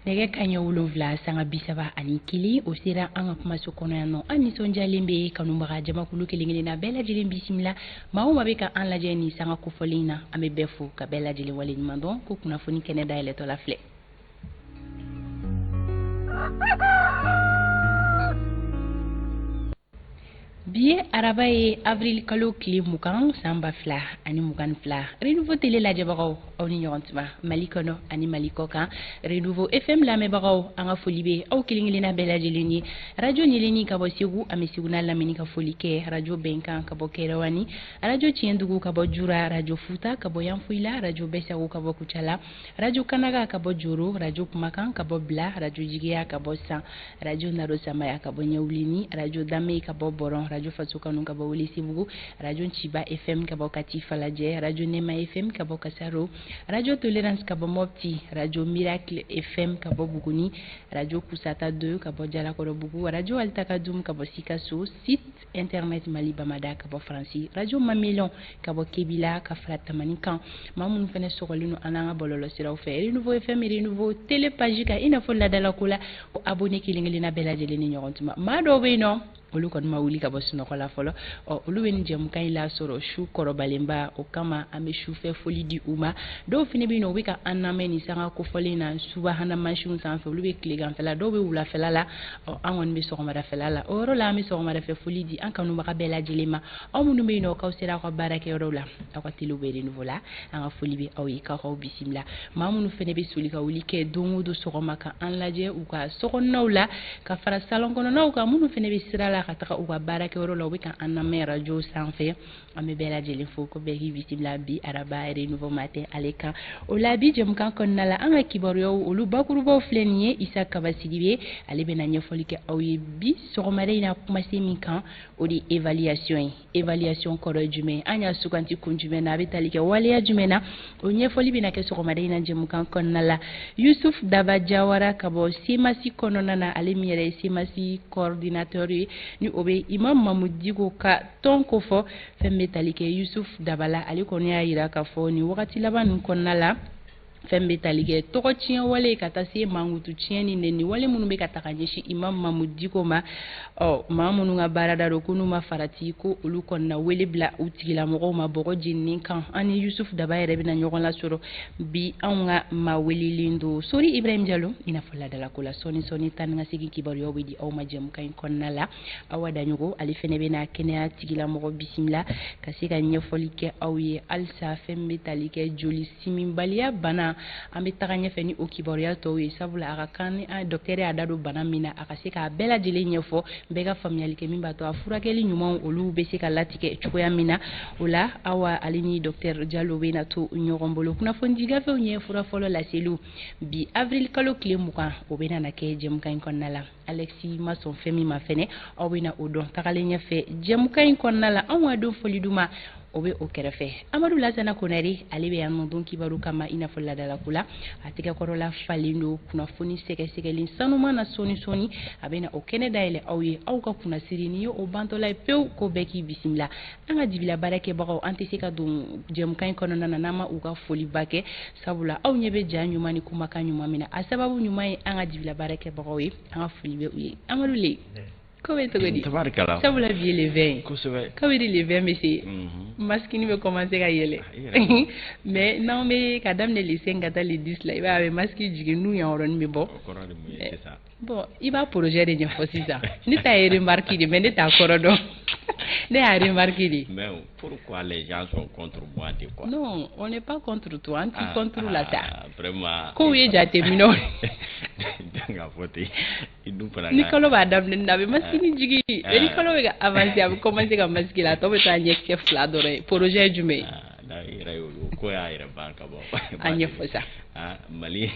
nege kanyo wolonfila sanga bisaba ani kili o sera an ka kumaso kɔnɔ yan nɔ an nisɔndiyalen bɛ kanubaga jamakulu kelen-kelen na bɛɛ lajɛlen bisimila maa o maa bɛ ka an lajɛ ni sanga kofɔlen na an bɛ bɛɛ fo ka bɛɛ lajɛlen wale ɲuman dɔn ko kunnafoni kɛnɛ dayɛlɛtɔla filɛ. Biye araba ye avril kalo tile 20 san 2022 Renouveau Télé lajɛbagaw aw ni ɲɔgɔn tuma Mali kɔnɔ ani Mali kɔ kan Renouveau FM lamɛnbagaw an ka foli bɛ aw kelen-kelenna bɛɛ lajɛlen ye radio Ɲɛlɛni ka bɔ Segu an bɛ Segu n'a lamɛnni ka foli kɛ radio Bɛnkan ka bɔ Kɛrɛwani radio Tiɲɛdugu ka bɔ Jura radio Futa ka bɔ Yanfoyila radio Bɛsago ka bɔ Kucala radio Kanaga ka bɔ Joro radio Kumakan ka bɔ Bila radio Jigiya ka bɔ San radio Naro Samaya ka bɔ Ɲɛwulini radio Dame ka bɔ Bɔrɔn radio Faso Kanu ka bɔ Welesebugu radio Ciba FM ka bɔ Kati Falajɛ radio Nema FM ka bɔ Kasaro radio Tolérance ka bɔ Mopti radio Miracle FM ka bɔ Buguni radio Kusata 2 ka bɔ Jalakɔrɔbugu radio Altakadum ka bɔ Sikaso site internet Mali Bamada ka bɔ Faransi radio Mamelon ka bɔ Kebila ka fara Tamani kan maa minnu fɛnɛ sɔgɔlen don an n'an ka bɔlɔlɔ siraw fɛ Renouveau FM Renouveau Télé page kan i n'a fɔ ladalako la ko abonné kelen-kelenna bɛɛ lajɛlen ni ɲɔgɔn tuma maa dɔw bɛ yen nɔ olu kɔni ma wuli ka bɔ sunɔgɔ la fɔlɔ olu bɛ nin jɛmukan in lasɔrɔ su kɔrɔbalenba o kama an bɛ sufɛ foli di u ma dɔw fana bɛ yen nɔ u bɛ ka an lamɛn nin sanga kofɔlen na subahana mansinw sanfɛ olu bɛ tileganfɛla dɔw bɛ wulafɛla la an kɔni bɛ sɔgɔmadafɛla la o yɔrɔ la an bɛ sɔgɔmadafɛ foli di an kanubaga bɛɛ lajɛlen ma aw minnu bɛ yen nɔ k'aw sera aw ka baarakɛyɔrɔw la aw ka teliw bɛ Renouveau la an ka foli bɛ aw ye k'aw bisimila maa minnu fana bɛ soli ka wuli kɛ don o don sɔgɔma ka an lajɛ u ka sokɔnɔnaw la ka fara salon kɔnɔnaw kan minnu fana bɛ sira la ka taga u ka baarakɛyɔrɔ la u bɛ ka an lamɛn radio sanfɛ an bɛ bɛɛ lajɛlen fo ko bɛɛ k'i bisimila bi araba Renouveau matin ale kan o la bi jɛmukan kɔnɔna la an ka kibaruyaw olu bakurubaw filɛ nin ye Isa Kabasidibe ale bɛna ɲɛfɔli kɛ aw ye bi sɔgɔmada in na kumasen min kan o de évaluation ye évaluation kɔrɔ ye jumɛn an y'a suganti kun jumɛn na a bɛ tali kɛ waleya jumɛn na o ɲɛfɔli bɛna kɛ sɔgɔmada in na jɛmukan kɔnɔna la Yusuf Daba Jawara ka bɔ Semasi kɔnɔna na ale min yɛrɛ ye Semasi coordinateur ye ni o bɛ Imam Mamudu Diko ka tɔn ko fɔ fɛn bɛ tali kɛ Yusuf Dabala ale kɔni y'a jira k'a fɔ nin wagati laban ninnu kɔnɔna la fɛn bɛ tali kɛ tɔgɔ tiɲɛ wale ka taa se mankutu tiɲɛ ni nɛni wale minnu bɛ ka taga ɲɛsin Imam Mamudu Diko ma maa minnu ka baarada don ko n'u ma farati ko olu kɔni na wele bila u tigilamɔgɔw ma bɔgɔ jeninin kan an ni Yusuf Daba yɛrɛ bɛna ɲɔgɔn lasɔrɔ bi anw ka maa welelen don Sori Ibrahim Diallo i n'a fɔ ladalako la sɔni tan ni ka segin kibaruyaw bɛ di aw ma jɛmukan in kɔnɔna la Awa Daɲogo ale fɛnɛ bɛna kɛnɛya tigilamɔgɔ bisimila ka se ka ɲɛfɔli kɛ aw ye halisa fɛn bɛ tali kɛ joli siminbaliya bana an bɛ taga ɲɛfɛ ni o kibaruya tɔw ye sabula a ka kan ni docteur y'a da don bana min na a ka se k'a bɛɛ lajɛlen ɲɛfɔ bɛɛ ka faamuyali kɛ min b'a to a furakɛli ɲuman olu bɛ se ka latigɛ cogoya min na o la Awa ale ni docteur Diallo bɛna to ɲɔgɔn bolo kunnafoni gafew ɲɛ fura fɔlɔ laseliw bi avril kalo tile 20 o bɛna na kɛ jɛmukan in kɔnɔna la Alexis ma sɔn fɛn min ma fɛnɛ aw bɛna o dɔn tagalen ɲɛfɛ jɛmukan in kɔnɔna la anw ka don foli d'uma o bɛ o kɛrɛfɛ Amadu Lasana Konare ale bɛ yan nɔ don kibaru kama i n'a fɔ ladalako la a tɛgɛkɔrɔla falen don kunnafoni sɛgɛsɛgɛli sanuman na sɔni a bɛna o kɛnɛ dayɛlɛ aw ye aw ka kunnasiri ni ye o bantɔla ye pewu ko bɛɛ k'i bisimila an ka dibila baarakɛbagaw an tɛ se ka don jɛmukan in kɔnɔna na n'an ma u ka foliba kɛ sabula aw ɲɛ bɛ ja ɲuman ni kumakan ɲuman min na a sababu ɲuman ye an ka dibila baarakɛbagaw ye an ka foli bɛ u ye Amadu le ko bɛ cogo di sabula bi ye le 20 kosɛbɛ kabiri le 20 bɛ se maskini bɛ commencer ka yɛlɛ mais n'anw bɛ ka daminɛ le 5 ka taa le 10 la i b'a ye maski jigin n'u yan yɔrɔnin bɛ bɔ bon i b'a projet de ɲɛfɔ sisan ne ta ye remarque de mais ne t'a kɔrɔ dɔn ne y'a remarque de mais pourquoi les gens sont contre moi de quoi non on n'est pas contre toi an t'i contre la ta vraiment kow ye jateminɛw ni kalo b'a daminɛ na a bɛ maskini jigi ni kalo bɛ ka avancer a bɛ commencer ka maski la a tɔ bɛ taa ɲɛ kɛ 2 dɔrɔn ye projet jumɛn ko y'a yɛrɛ ban ka bɔ a ɲɛfɔ sa Mali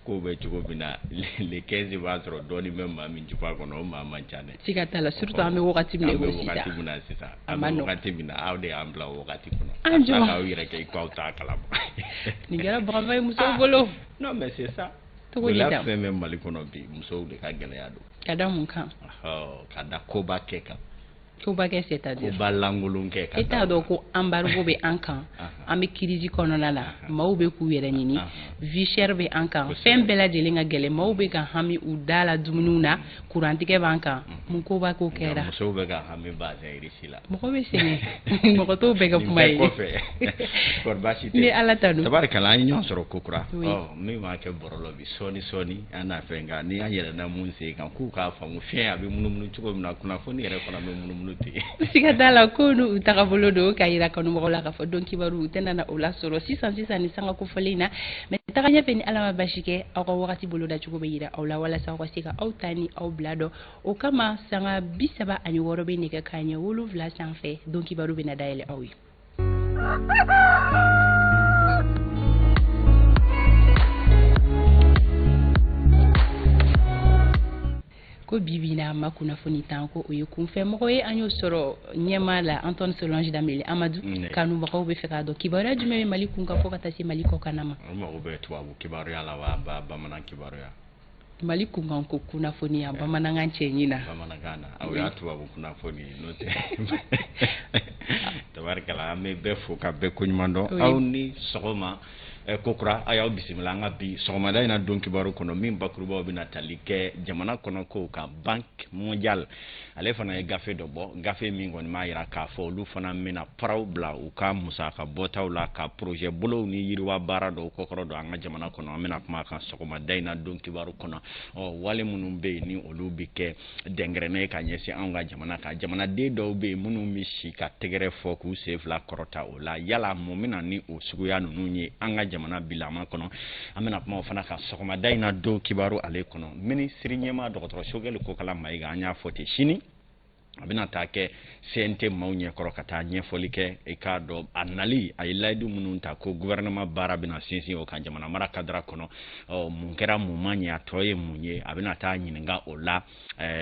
ko bɛ cogo min na le 15 b'a sɔrɔ dɔɔnin bɛ maa min jiba kɔnɔ o maa man ca dɛ siga t'a la surtout an bɛ wagati min na sisan an bɛ wagati min na aw de y'an bila o wagati kɔnɔ an jɔ k'aw yɛrɛ kɛ k'aw t'a kalama nin kɛra bagaba ye musow bolo non mais c'est ça la fɛn bɛ Mali kɔnɔ bi musow de ka gɛlɛya don ka da mun kan ka da koba kɛ kan ko ba kɛ c'est-à-dire ko balangolon kɛ ka eta do ko embargo be an kan an be crise kɔnɔna la maaw be k'u yɛrɛ ɲini vie chère be an kan fɛn bɛɛ lajɛlen ka gɛlɛn maaw be ka hami u da la dumuniw na kurantigɛ b'an kan mun ko ba ko kɛra musow bɛ ka hami bazin irisi la mɔgɔ be sɛgɛn mɔgɔ t'o bɛɛ ka kuma ye kɔfɛ basi tɛ ni ala ta don tabarikala an ye ɲɔgɔn sɔrɔ ko kura min b'a kɛ bɔrɔlɔ bi sɔɔni an n'a fɛn kan ni an yɛrɛ na mun sen kan k'u k'a faamu fiɲɛ a bɛ munumunu cogo min na kunnafoni yɛrɛ fana bɛ munumunu ten siga t'a la ko n'u tagabolo don k'a yira kanumɔgɔw la k'a fɔ dɔn kibaru u tɛna na o lasɔrɔ sisan ni sanga kofɔlen in na mais taga ɲɛfɛ ni ala ma basi kɛ aw ka wagati bolo da cogo bɛ yira aw la walasa aw ka se ka aw ta ni aw bila dɔn o kama sanga 36 bɛ nɛgɛ kanɲɛ 7 sanfɛ dɔn kibaru bɛna dayɛlɛ aw ye ko bibina ma kunnafoni tan ko o ye kunfɛ mɔgɔ ye an y'o sɔrɔ ɲɛma la Antoine Solange Dambele Amadou kanubagaw bɛ fɛ k'a dɔn kibaruya jumɛn bɛ Mali kun kan fo ka taa se Mali kɔkanna ma o mago bɛ tubabu kibaruya la wa bamanan kibaruya Mali kun kan ko kunnafoni ya bamanankan cɛ ɲina bamanankan na aw y'a tubabu kunnafoni n'o tɛ tabarikala an bɛ bɛɛ fo ka bɛɛ koɲuman dɔn aw ni sɔgɔma kokura a y'aw bisimila an ka bi sɔgɔmada in na don kibaru kɔnɔ min bakurubaw bɛna tali kɛ jamana kɔnɔ ko ka banque mondiale ale fana ye gafe dɔ bɔ gafe min kɔni m'a yira k'a fɔ olu fana bɛna paraw bila u ka musaka bɔtaw la ka projet bolow ni yiriwa baara dɔw kɔkɔrɔ dɔn an ka jamana kɔnɔ an bɛna kuma kan sɔgɔmada in na don kibaru kɔnɔ wale minnu bɛ yen ni olu bɛ kɛ dɛngɛrɛnɛ ka ɲɛsin anw ka jamana kan jamanaden dɔw bɛ yen minnu bɛ si ka tɛgɛrɛ fɔ k'u sen fila kɔrɔta o la yala mun bɛna ni o suguya ninnu ye an ka jamana bilama kɔnɔ an bɛna kuma o fana kan sɔgɔmada in na don kibaru ale kɔnɔ minisiri ɲɛmaa dɔgɔtɔrɔ Sogɛli Kokala Mayiga an y'a fɔ ten sini a bɛna taa kɛ CNT maaw ɲɛkɔrɔ ka taa ɲɛfɔli kɛ i k'a dɔn a nali a ye layidu minnu ta ko gouvernement baara bɛna sinsin o kan jamana mara kadira kɔnɔ mun kɛra mun ma ɲɛ a tɔ ye mun ye a bɛna taa ɲininka o la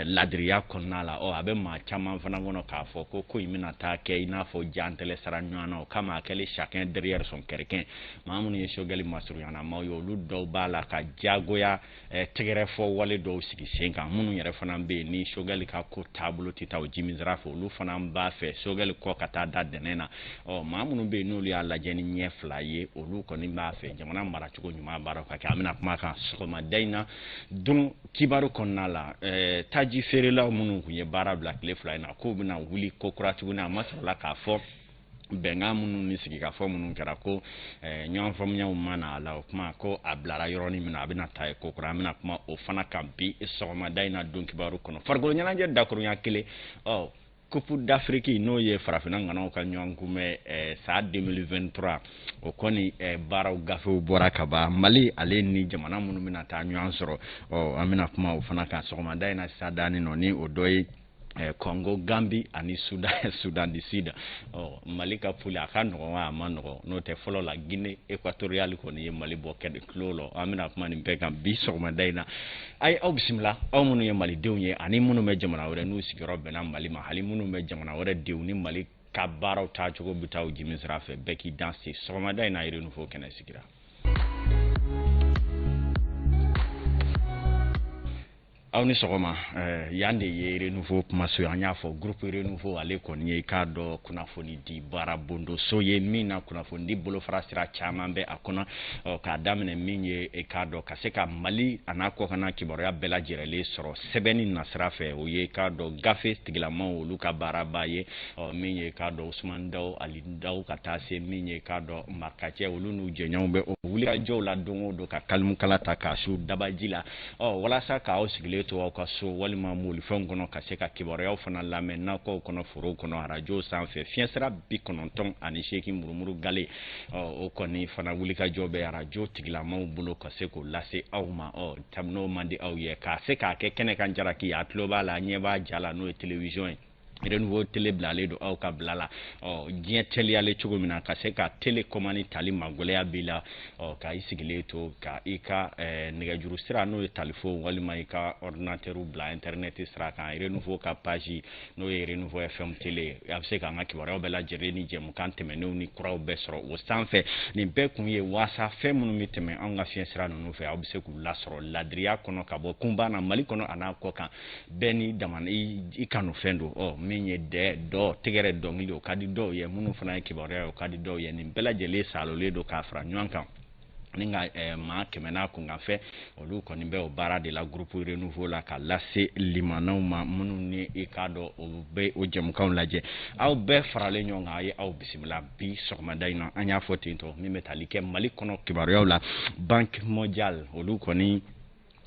ladiriya kɔnɔna la a bɛ maa caman fana kɔnɔ k'a fɔ ko in bɛna taa kɛ i n'a fɔ jantɛlɛ sara ɲɔgɔn na o kama a kɛlen chacun derrière son quelqu'un maa minnu ye Sogɛli masurunyana maaw ye olu dɔw b'a la ka jagoya tɛgɛrɛ fɔ wale dɔw sigi sen kan minnu yɛrɛ fana bɛ yen ni Sogɛli ka ko taabolo tɛ taa o jimisira fɛ olu fana b'a fɛ Sogɛli kɔ ka taa da dɛnɛn na maa minnu bɛ yen n'olu y'a lajɛ ni ɲɛ fila ye olu kɔni b'a fɛ jamana maracogo ɲuman baaraw ka kɛ an bɛna kuma kan sɔgɔmada in na don kibaru kɔnɔna la taji feerelaw minnu tun ye baara bila tile fila in na k'u bɛna wuli ko kura tuguni a ma sɔrɔla k'a fɔ bɛnkan minnu ni sigikafɔ minnu kɛra ko ɲɔgɔn faamuyaw ma na a la o kuma ko a bilara yɔrɔnin min na a bɛna taa ye ko kura an bɛna kuma o fana kan bi sɔgɔmada in na don kibaru kɔnɔ farikolo ɲɛnajɛ dakurunya kelen Coupe d'Afrique n'o ye farafinna ŋanaw ka ɲɔgɔn kunbɛ sa 2023 o kɔni baaraw gafew bɔra ka ban Mali ale ni jamana minnu bɛna taa ɲɔgɔn sɔrɔ an bɛna kuma o fana kan sɔgɔmada in na sisan dani nɔ ni o dɔ ye Congo, Gambie ani Sudan du Sud Mali ka puli a ka nɔgɔn wa a ma nɔgɔn n'o tɛ fɔlɔ la Guinée équatoriale kɔni ye Mali bɔ kɛ de kilo la an bɛna kuma nin bɛɛ kan bi sɔgɔmada in na a ye aw bisimila aw minnu ye malidenw ye ani minnu bɛ jamana wɛrɛ n'u sigiyɔrɔ bɛnna Mali ma hali minnu bɛ jamana wɛrɛ denw ni Mali ka baaraw taacogo bɛ taa o jimisira fɛ bɛɛ k'i dan se sɔgɔmada in na Renouveau kɛnɛ sigira aw ni sɔgɔma yan de ye Renouveau kumaso an y'a fɔ groupe Renouveau ale kɔni ye k'a dɔn kunnafoni di baara bondo so ye min na kunnafoni di bolofara sira caman bɛ a kɔnɔ k'a daminɛ min ye k'a dɔn ka se ka Mali a n'a kɔkanna kibaruya bɛɛ lajɛlen sɔrɔ sɛbɛnni nasira fɛ o ye k'a dɔn gafe tigilamaw olu ka baaraba ye min ye k'a dɔn Usumani Daw Ali Daw ka taa se min ye k'a dɔn Marikacɛ olu n'u jɛɲɔgɔnw bɛ o wulikajɔw la don o don ka kalimukala ta k'a su dabaji la walasa k'aw sigilen to aw ka so walima molifɛnw kɔnɔ ka se ka kibaruyaw fana lamɛn nakɔw kɔnɔ forow kɔnɔ arajo sanfɛ fiɲɛsira 98 murumuru gale o kɔni fana wulikajɔ bɛ arajo tigilamaw bolo ka se k'o lase aw ma n'o man di aw ye k'a se k'a kɛ kɛnɛ kan jaraki a tulo b'a la a ɲɛ b'a ja la n'o ye télévision ye Renouveau télé bilalen don aw ka bila la diɲɛ teliyalen cogo min na ka se ka télécommande tali magɔlɛya b'i la ka i sigilen to ka i ka nɛgɛjuru sira n'o ye talifo walima i ka ordinateur bila internet sira kan Renouveau ka page n'o ye Renouveau FM télé a bɛ se k'an ka kibaruyaw bɛɛ lajɛlen ni jɛmukan tɛmɛnenw ni kuraw bɛɛ sɔrɔ o sanfɛ nin bɛɛ kun ye waasa fɛn minnu bɛ tɛmɛ anw ka fiɲɛ sira ninnu fɛ aw bɛ se k'u lasɔrɔ ladiriya kɔnɔ ka bɔ kunba na Mali kɔnɔ a n'a kɔ kan bɛɛ ni damana i kanu fɛn don min ye dɔ tigɛrɛ dɔnkili o ka di dɔw ye minnu fana ye kibaruya o ka di dɔw ye nin bɛɛ lajɛlen salolen don k'a fara ɲɔgɔn kan ni ka maa kɛmɛ n'a kunkanfɛ olu kɔni bɛ o baara de la groupe renouveau la ka lase limanaw ma minnu ni i k'a dɔn o bɛ o jɛmukanw lajɛ aw bɛɛ faralen ɲɔgɔn kan a ye aw bisimila bi sɔgɔmada in na an y'a fɔ ten tɔ min bɛ tali kɛ Mali kɔnɔ kibaruyaw la Banque mondiale olu kɔni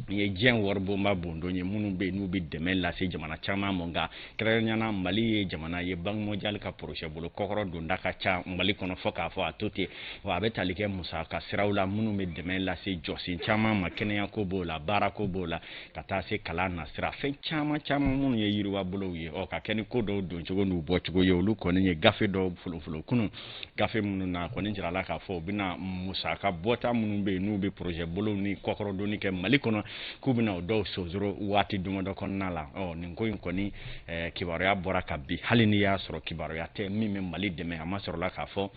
ye diɲɛ waribonba bondo ye minnu bɛ n'u bɛ dɛmɛ lase jamana caman ma nka kɛrɛnkɛrɛnnenya Mali ye jamana ye Banque mondiale ka projet bolo kɔkɔrɔ donda ka ca Mali kɔnɔ fɔ k'a fɔ a to ten wa a bɛ tali kɛ musaka siraw la minnu bɛ dɛmɛ lase jɔsen caman ma kɛnɛyako b'o la baarako b'o la ka taa se kalan na sira fɛn caman minnu ye yiriwabolow ye ka kɛ ni ko dɔw don cogo n'u bɔ cogo ye olu kɔni ye gafe dɔw folofolo kunun gafe minnu na kɔni jirala k'a fɔ u bɛna musaka bɔta minnu bɛ yen n'u bɛ projet bolo ni kɔkɔrɔ donni kɛ Mali kɔnɔ k'u bɛna o dɔw sonsoro waati damadɔ kɔnɔna la nin ko in kɔni kibaruya bɔra ka bi hali ni y'a sɔrɔ kibaruya tɛ min bɛ Mali dɛmɛ a ma sɔrɔla k'a fɔ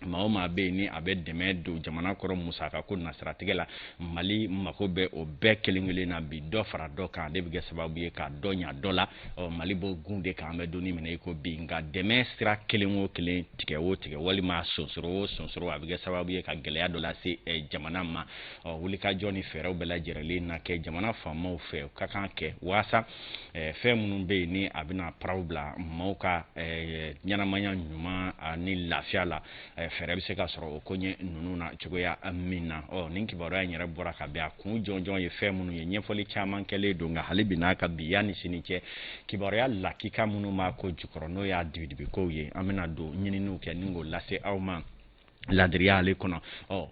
maa o maa bɛ yen ni a bɛ dɛmɛ don jamana kɔrɔ musaka ko nasiratigɛ la Mali mako bɛ o bɛɛ kelen-kelen na bi dɔ fara dɔ kan ale bɛ kɛ sababu ye ka dɔ ɲa dɔ la Mali b'o gun de kan an bɛ donni minɛ i ko bi nka dɛmɛ sira kelen o kelen tigɛ o tigɛ walima sonsoro o sonsoro a bɛ kɛ sababu ye ka gɛlɛya dɔ lase jamana ma wulikajɔ ni fɛɛrɛw bɛɛ lajɛlen na kɛ jamana faamaw fɛ ka kan kɛ waasa fɛn minnu bɛ yen ni a bɛna paraw bila maaw ka ɲɛnamaya ɲuman ani lafiya la fɛrɛ bɛ se ka sɔrɔ o ko ɲɛ ninnu na cogoya min na nin kibaruya in yɛrɛ bɔra ka bɛn a kun jɔnjɔn ye fɛn minnu ye ɲɛfɔli caman kɛlen don nka hali bi n'a ka bi yanni sini cɛ kibaruya lakika minnu b'a ko jukɔrɔ n'o y'a dibidibikow ye an bɛna don ɲininiw kɛ ni k'o lase aw ma ladiriya ale kɔnɔ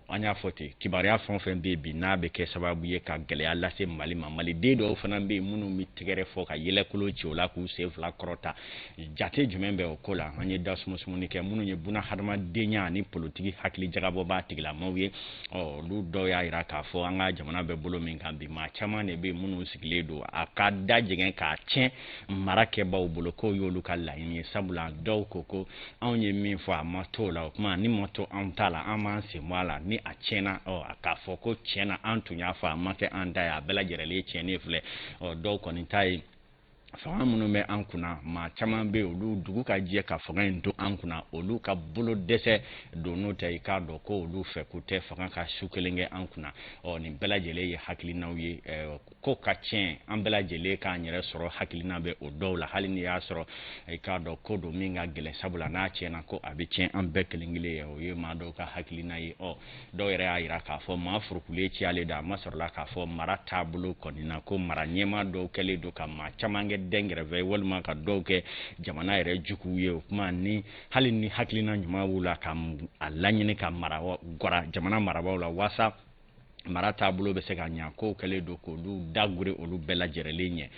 an y'a fɔ ten kibaruya fɛn o fɛn bɛ yen bi n'a bɛ kɛ sababu ye ka gɛlɛya lase Mali ma Maliden dɔw fana bɛ yen minnu bɛ tɛgɛrɛ fɔ ka yɛlɛkolo ci o la k'u sen fila kɔrɔta jate jumɛn bɛ o ko la an ye da sumusumuni kɛ minnu ye buna hadamadenya ani politiki hakili jagabɔba tigilamaw ye olu dɔw y'a jira k'a fɔ an ka jamana bɛ bolo min kan bi maa caman de bɛ yen minnu sigilen don a ka da jɛngɛn k'a tiɲɛ mara kɛbaaw bolo k'o y'olu ka laɲini ye sabula dɔw ko anw ye min fɔ a ma to o la o kuma ni ma to an t'a la an b'an sen bɔ a la ni a tiɲɛna k'a fɔ ko tiɲɛna an tun y'a fɔ a ma kɛ an da ye a bɛɛ lajɛlen tiɲɛnen filɛ dɔw kɔni ta ye fanga minnu bɛ an kunna maa caman bɛ olu dugu ka jɛ ka fanga in to an kunna olu ka bolo dɛsɛ don n'o tɛ i k'a dɔn ko olu fɛ k'u tɛ fanga ka su kelen kɛ an kunna nin bɛɛ lajɛlen ye hakilinaw ye ko ka tiɲɛ an bɛɛ lajɛlen k'an yɛrɛ sɔrɔ hakilina bɛ o dɔw la hali ni y'a sɔrɔ i k'a dɔn ko don min ka gɛlɛn sabula n'a tiɲɛna ko a bɛ tiɲɛ an bɛɛ kelen-kelen ye o ye maa dɔw ka hakilina ye dɔw yɛrɛ y'a jira k'a fɔ maa furukulen ciyalen don a ma sɔrɔla k'a fɔ mara taabolo kɔni na ko mara ɲɛmaa dɔw kɛlen don ka maa caman kɛ dɛngɛrɛfɛ walima ka dɔw kɛ jamana yɛrɛ juguw ye o kuma ni hali ni hakilina ɲuman b'u la ka a laɲini ka mara gɔra jamana marabaaw la waasa mara taabolo bɛ se ka ɲɛ kow kɛlen don k'olu dagure olu bɛɛ lajɛlen ɲɛ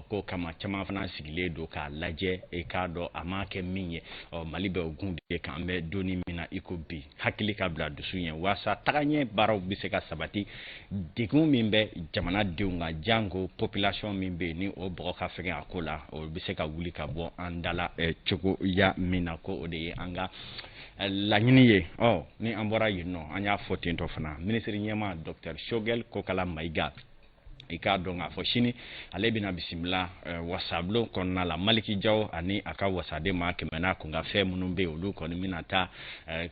ko kama caman fana sigilen don k'a lajɛ i k'a dɔn a ma kɛ min ye Mali bɛ o gun de kan bɛ donni min na i ko bi hakili ka bila dusu ɲɛ waasa tagaɲɛ baaraw bɛ se ka sabati degun min bɛ jamanadenw ka jango population min bɛ yen ni o bɔgɔ ka fɛgɛn a ko la o bɛ se ka wuli ka bɔ an dala cogoya min na ko o de ye an ka laɲini ye ni an bɔra yen nɔ an y'a fɔ ten tɔ fana minisiri ɲɛma Dr Choguel Kokala Mayiga i k'a dɔn k'a fɔ sini ale bɛna bisimila wasabulon kɔnɔna la Maliki Jaw ani a ka wasaden maa kɛmɛ n'a kun ka fɛn minnu bɛ yen olu kɔni bɛna taa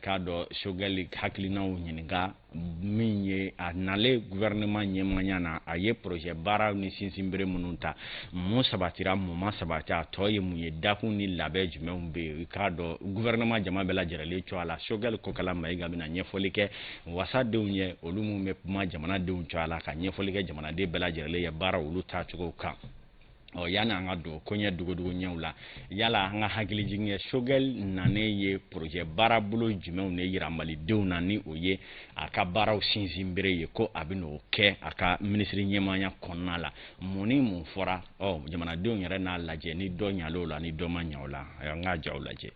k'a dɔn Choguel hakilinaw ɲininka min ye a nale gouvernement ɲɛmaya na a ye projet baaraw ni sinsinbere minnu ta mun sabatira mun ma sabati a tɔ ye mun ye dakun ni labɛn jumɛnw bɛ yen i k'a dɔn gouvernement jama bɛɛ lajɛlen cɔ a la Choguel Kokala Mayiga bɛna ɲɛfɔli kɛ wasadenw ye olu mun bɛ kuma jamanadenw cɔ a la ka ɲɛfɔli kɛ jamanaden bɛɛ lajɛlen ye baara olu tacogo kan yani an ka don koɲɛ dogodogo ɲɛw la yala an ka hakili jigin ye Choguel nanen ye projet baara bolo jumɛnw de yira Malidenw na ni o ye a ka baaraw sinsinbere ye ko a bɛ n'o kɛ a ka minisiri ɲɛmaya kɔnɔna la mun ni mun fɔra jamanadenw yɛrɛ n'a lajɛ ni dɔ ɲal'o la ni dɔ ma ɲa o la an k'a jaw lajɛ.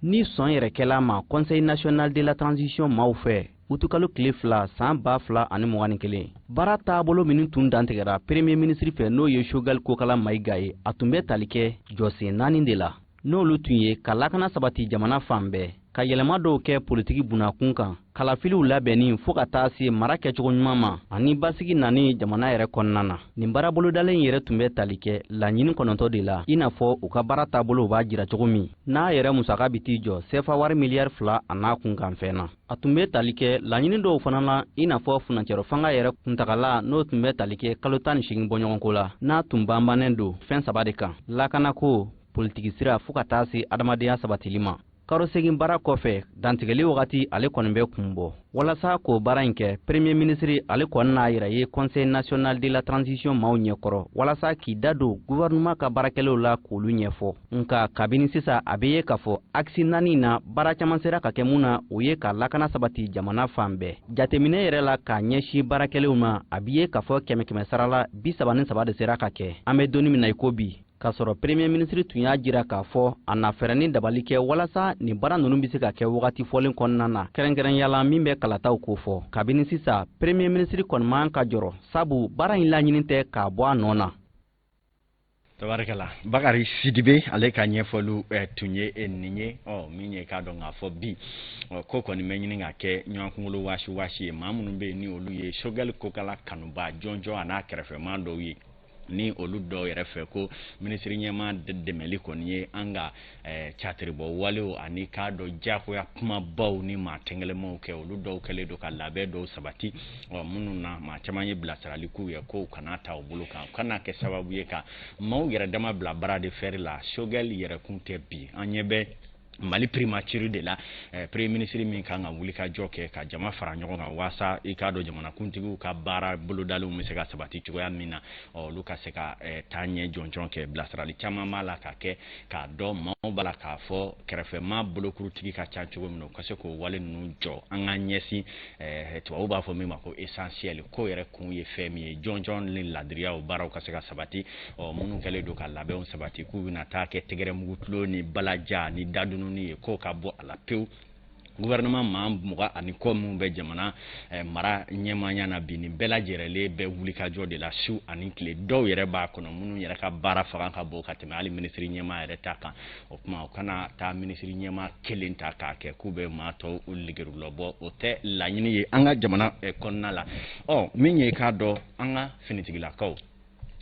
Ni sɔn yɛrɛ kɛla ma Conseil national de la transition maaw fɛ utukalo tile 2 san 2021 baara taabolo minnu tun dantigɛra premier ministre fɛ n'o ye Choguel Kokala Mayiga ye a tun bɛ tali kɛ jɔsen 4 de la n'olu tun ye ka lakana sabati jamana fan bɛɛ ka yɛlɛma dɔw kɛ politiki bunakun kan kalafiliw labɛnni fɔɔ ka taa se mara kɛcogo ɲuman ma ani basigi nani jamana yɛrɛ kɔnɔna na nin baara bolodalen yɛrɛ tun bɛ tali kɛ laɲini 9 de la i n'a fɔ u ka baara taabolo b'a jira cogo min n'a yɛrɛ musaka bi t'i jɔ sefa wari miliyari 2 a n'a kun kan fɛn na a tun bɛ tali kɛ laɲini dɔw fana la i n'a fɔ funancɛrɔ fanga yɛrɛ kuntagala n'o tun bɛ tali kɛ kalo 18 bɔɲɔgɔnko la n'a tun banbannen don fɛn 3 de kan lakanako politiki sira fɔɔ ka taa se adamadenya sabatili ma karosegin baara kɔfɛ dantigɛli wagati ale kɔni bɛ kun bɔ walasa k'o baara in kɛ premier ministre ale kɔni n'a yɛrɛ ye conseil national de la transition maaw ɲɛkɔrɔ walasa k'i da don gouvernement ka baarakɛlaw la k'olu ɲɛfɔ nka kabini sisan a bɛ ye k'a fɔ axe 4 na baara caman sera ka kɛ mun na o ye ka lakana sabati jamana fan bɛɛ jateminɛ yɛrɛ la k'a ɲɛsin baarakɛlaw ma a bɛ ye k'a fɔ 100 sara la 33 de sera ka kɛ an bɛ donni min na i ko bi k'a sɔrɔ premier ministre tun y'a jira k'a fɔ a na fɛɛrɛni dabali kɛ walasa nin baara ninnu bɛ se ka kɛ wagati fɔlen kɔnɔna na kɛrɛnkɛrɛnyala min bɛ kalataw k'o fɔ kabini sisan premier ministre kɔni man ka jɔrɔ sabu baara in laɲini tɛ k'a bɔ a nɔ na tabarikala Bakari Sidibe ale ka ɲɛfɔlu tun ye nin ye min ye k'a dɔn k'a fɔ bi ko kɔni bɛ ɲini ka kɛ ɲɔgɔn kunkolo waasi ye maa minnu bɛ yen ni olu ye Choguel Kokala kanuba jɔnjɔn a n'a kɛrɛfɛman dɔw ye ni olu dɔw yɛrɛ fɛ ko ministre ɲɛma dɛmɛli kɔni ye an ka catiribɔ walew ani k'a dɔn jagoya kumabaw ni maa tɛngɛlɛmaw kɛ olu dɔw kɛlen don ka labɛn dɔw sabati minnu na maa caman ye bilasirali k'u ye ko kana ta u bolo kan kana kɛ sababu ye ka maaw yɛrɛ dama bila bara de fɛri la Choguel yɛrɛ kun tɛ bi an ɲɛ bɛ Mali primature de la premier ministre min kan ka wuli ka jɔ kɛ ka jama fara ɲɔgɔn kan wasa i ka dɔn jamana kuntigiw ka baara bolodalenw bɛ se ka sabati cogoya min na olu ka se ka taa ɲɛ jɔnjɔn kɛ bilasirali caman b'a la ka kɛ k'a dɔn maaw b'a la k'a fɔ kɛrɛfɛmaa bolokurutigi ka ca cogo min na u ka se k'o wale ninnu jɔ an ka ɲɛsin tubabu b'a fɔ min ma ko essentiel ko yɛrɛ kun ye fɛn min ye jɔnjɔn ni ladiriyaw baaraw ka se ka sabati minnu kɛlen don ka labɛnw sabati k'u bɛna taa kɛ tɛgɛrɛmugu tulo ni balaja ni dadunu ni ko ka bɔ a la pewu gouvernement maa 20 ani kɔ minnu bɛ jamana mara ɲɛmaaya na bi nin bɛɛ lajɛlen bɛ wulikajɔ de la su ani tile dɔw yɛrɛ b'a kɔnɔ minnu yɛrɛ ka baara fanga ka bon ka tɛmɛ hali ministre ɲɛmaa yɛrɛ ta kan o kuma o kana taa ministre ɲɛmaa kelen ta k'a kɛ k'u bɛ maa tɔw ligɛrula bɔ o tɛ laɲini ye an ka jamana kɔnɔna la min ye k'a dɔn an ka finitigilakaw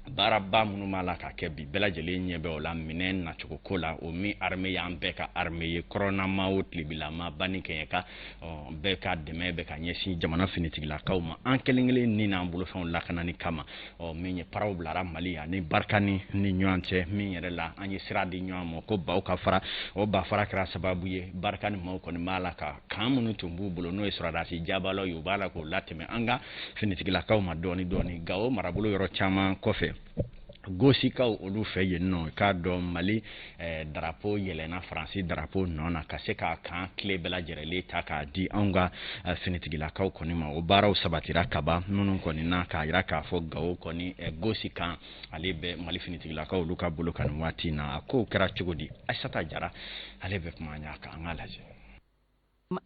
baaraba minnu b'a la ka kɛ bi bɛɛ lajɛlen ɲɛ bɛ o la minɛn nacogo ko la o min armée y'an bɛɛ ka armée ye kɔrɔnama o tilebilama banni kɛɲɛ ka bɛɛ ka dɛmɛ bɛ ka ɲɛsin jamana finitigilakaw ma an kelen kelen ni n'an bolofɛnw lakanani kama min ye paraw bilara Mali ani Barkani ni ɲɔgɔn cɛ min yɛrɛ la an ye sira di ɲɔgɔn ma ko baw ka fara o ba fara kɛra sababu ye Barkani maaw kɔni b'a la ka kan minnu tun b'u bolo n'o ye sɔrɔdasi jabalaw ye u b'a la k'o latɛmɛ an ka finitigilakaw ma dɔɔni dɔɔni Gao marabolo yɔrɔ caman kɔfɛ gosikaw olu fɛ yen nɔ k'a dɔn Mali drapeau yɛlɛna Faransi drapeau nɔ na ka se k'a kan tile bɛɛ lajɛlen ta k'a di anw ka finitigilakaw kɔni ma o baaraw sabatira kaba minnu kɔni na k'a jira k'a fɔ Gao kɔni gosi kan ale bɛ Mali finitigilakaw olu ka bolo kan waati na a ko kɛra cogo di Aissata Jara ale bɛ kuma ɲa kan an ka lajɛ.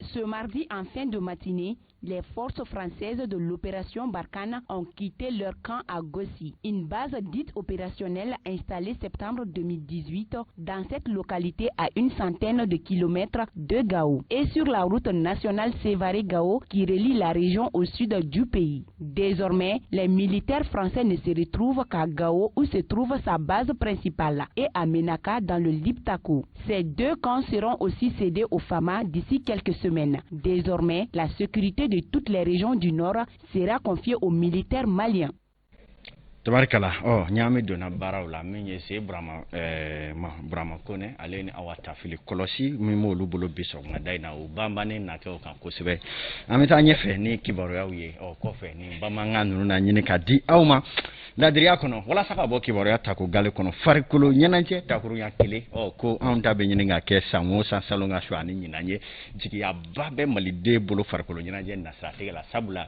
Ce mardi, en fin de matinée, les forces françaises de l'opération Barkhane ont quitté leur camp à Gossi, une base dite opérationnelle installée septembre 2018 dans cette localité à une centaine de kilomètres de Gao et sur la route nationale Sévaré-Gao qui relie la région au sud du pays. Désormais, les militaires français ne se retrouvent qu'à Gao où se trouve sa base principale et à Menaka dans le Liptako. Ces deux camps seront aussi cédés aux FAMA d'ici quelques semaines. Désormais, la sécurité de toutes les régions du Nord sera confiée aux militaires maliens. Tabarikala nyame dona baraw la min ye se Brahma Kone ale ni awata fili kolosi min molu bolo biso ngadaina o bambane na ke o kan kosebe ameta nyefe ni kibaru yaw ye kɔfɛ ni bamanga nunu na nyini ka di awma ladiriya kono wala saka bo kibaru ya tako gale kono farikolo nyenanje takuru ya kele ko an ta be nyini nga ke sanwo san salonga shwa ni nyinanye jiki ya babe malide bolo farikolo nyenanje na strategie la sabula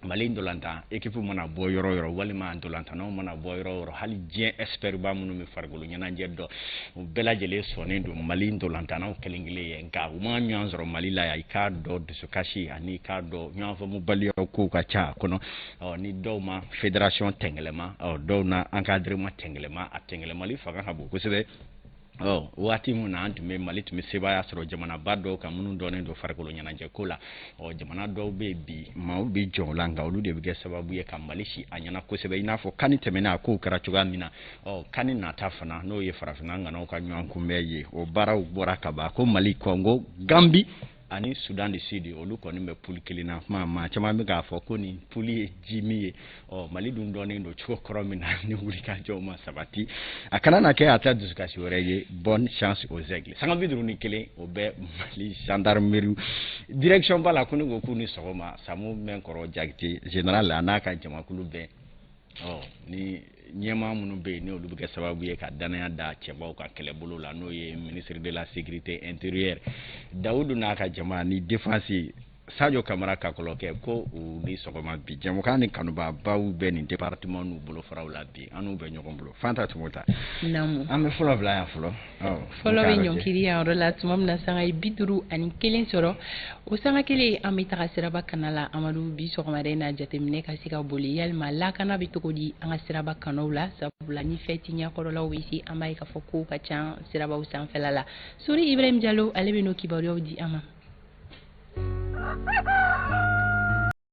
Mali ndolanta équipe mana bɔ yɔrɔ yɔrɔ walima ndolanta no mana bɔ yɔrɔ yɔrɔ hali diɲɛ expert ba minnu bɛ farikolo ɲɛnajɛ dɔ u bɛɛ lajɛlen sɔnnen don Mali ndolanta naw kelen-kelen ye nka u ma ɲɔgɔn sɔrɔ Mali la i k'a dɔn dusukasi ani k'a dɔn ɲɔgɔn faamu kow ka ca a kɔnɔ ni dɔw ma fédération tɛngɛlɛma dɔw na encadrement tɛngɛlɛma a tɛngɛlɛmali fanga ka bon kosɛbɛ waati mun na an tun bɛ mali tun bɛ sebaaya sɔrɔ jamanaba dɔw kan minnu dɔnnen don farikolo ɲɛnajɛ ko la jamana dɔw bɛ bi maaw bɛ jɔ o la nka olu de bɛ kɛ sababu ye ka mali si a ɲɛna kosɛbɛ i n'a fɔ kani tɛmɛnen a kow kɛra cogoya min na kani nata fana n'o ye farafinna ŋanaw ka ɲɔgɔn kunbɛn ye o baaraw bɔra ka ban ko mali kɔngo gambi ani sudan de sud olu kɔni bɛ puli kelen na kuma maa caman bɛ k'a fɔ ko nin puli ye ji min ye mali dun dɔnnen don cogo kɔrɔ min na ni wulikajɔw ma sabati a kana na kɛ a ta dusukasi wɛrɛ ye bonne chance aux aigles sanga 51 o bɛ mali gendarmerie direction ba la ko ne ko k'u ni sɔgɔma samu mɛnkɔrɔ jakite général a n'a ka jamakulu bɛɛ ni ɲɛmaa minnu bɛ yen ni olu bɛ kɛ sababu ye ka danaya da cɛbaw ka kɛlɛbolo la n'o ye ministre de la sécurité intérieure Dawudu n'a ka jama ni défense Sadio Kamara ka kɔlɔkɛ ko u ni sɔgɔma bi jamukan ni kanubabaw bɛ nin département n'u bolo faraw la bi an n'u bɛ ɲɔgɔn bolo Fanta Tumota namu an bɛ fɔlɔ bila yan fɔlɔ fɔlɔ bɛ ɲɔnkiri yan yɔrɔ la tuma min na sanga ye 51 sɔrɔ o sanga kelen an bɛ taga siraba kana la Amadu bi sɔgɔmada in na jateminɛ ka se ka boli yalima lakana bɛ cogo di an ka siraba kanaw la sabula ni fɛti ɲɛkɔrɔlaw bɛ se an b'a ye k'a fɔ ko ka ca sirabaw sanfɛla la Sori Ibrahim Diallo ale bɛ n'o kibaruyaw di an ma